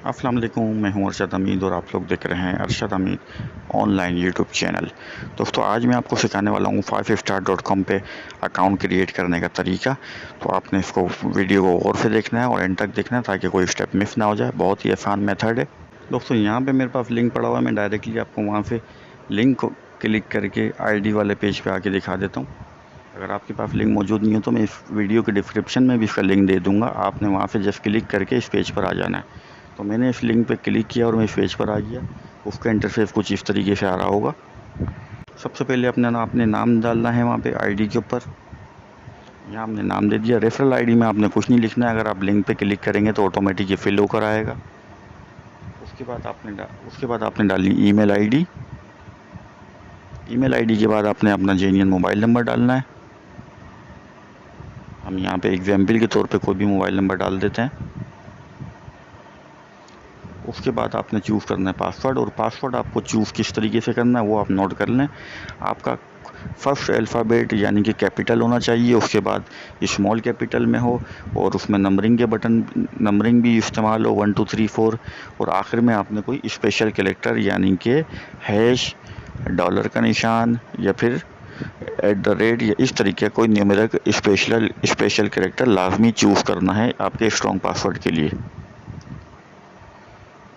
अस्सलाम वालेकुम, मैं हूं अरशद हमीद और आप लोग देख रहे हैं Arshad Hamid online YouTube channel. दोस्तों, आज मैं आपको सिखाने वाला हूं 5star.com पे अकाउंट क्रिएट करने का तरीका। तो आपने इसको वीडियो को गौर से देखना है और एंड तक देखना है ताकि कोई स्टेप मिस ना हो जाए। बहुत ही आसान मेथड है। दोस्तों, यहाँ पर मेरे पास लिंक पड़ा हुआ है। मैं डायरेक्टली आपको वहाँ से लिंक को क्लिक करके ID वाले पेज पर आके दिखा देता हूँ। अगर आपके पास लिंक मौजूद नहीं हो तो मैं इस वीडियो के डिस्क्रिप्शन में भी इसका लिंक दे दूँगा। आपने वहाँ से जस्ट क्लिक करके इस पेज पर आ जाना है। तो मैंने इस लिंक पे क्लिक किया और मैं इस पेज पर आ गया। उसका इंटरफेस कुछ इस तरीके से आ रहा होगा। सबसे पहले अपने नाम डालना है वहाँ पे ID के ऊपर। यहाँ हमने नाम दे दिया। रेफरल ID में आपने कुछ नहीं लिखना है। अगर आप लिंक पे क्लिक करेंगे तो ऑटोमेटिक ये फिल होकर आएगा। उसके बाद आपने डाली ईमेल ID। ईमेल ID के बाद आपने अपना जेन्युइन मोबाइल नंबर डालना है। हम यहाँ पे एग्जाम्पल के तौर पे कोई भी मोबाइल नंबर डाल देते हैं। उसके बाद आपने चूज़ करना है पासवर्ड, और पासवर्ड आपको चूज़ किस तरीके से करना है वो आप नोट कर लें। आपका फर्स्ट अल्फ़ाबेट यानी कि कैपिटल होना चाहिए, उसके बाद स्मॉल कैपिटल में हो और उसमें नंबरिंग भी इस्तेमाल हो 1 2 3 4, और आखिर में आपने कोई स्पेशल कैरेक्टर यानी कि हैश, डॉलर का निशान या फिर @ या इस तरीके का कोई न्यूमेरिक स्पेशल कैरेक्टर लाजमी चूज़ करना है आपके स्ट्रॉन्ग पासवर्ड के लिए।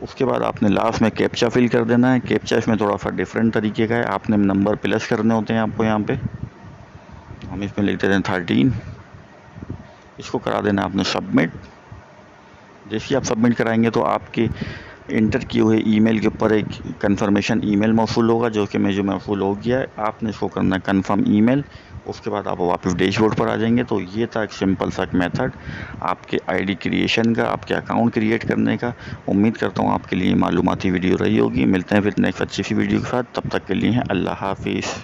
उसके बाद आपने लास्ट में कैप्चा फिल कर देना है। कैप्चा इसमें थोड़ा सा डिफरेंट तरीके का है। आपने नंबर प्लस करने होते हैं आपको यहाँ पे। हम इसमें लिख देते हैं 13। इसको करा देना आपने सबमिट। जैसे ही आप सबमिट कराएंगे तो आपके इंटर किए हुए ईमेल के ऊपर एक कंफर्मेशन ईमेल मौसूल होगा, जो कि मौसूल हो गया है। आपने इसको करना है कन्फर्म ईमेल। उसके बाद आप वापस डैशबोर्ड पर आ जाएंगे। तो ये था एक सिंपल सा मेथड आपके ID क्रिएशन का, आपके अकाउंट क्रिएट करने का। उम्मीद करता हूँ आपके लिए मालूमाती वीडियो रही होगी। मिलते हैं फिर नेक्स्ट अच्छी सी वीडियो के साथ। तब तक के लिए अल्लाह हाफिज़।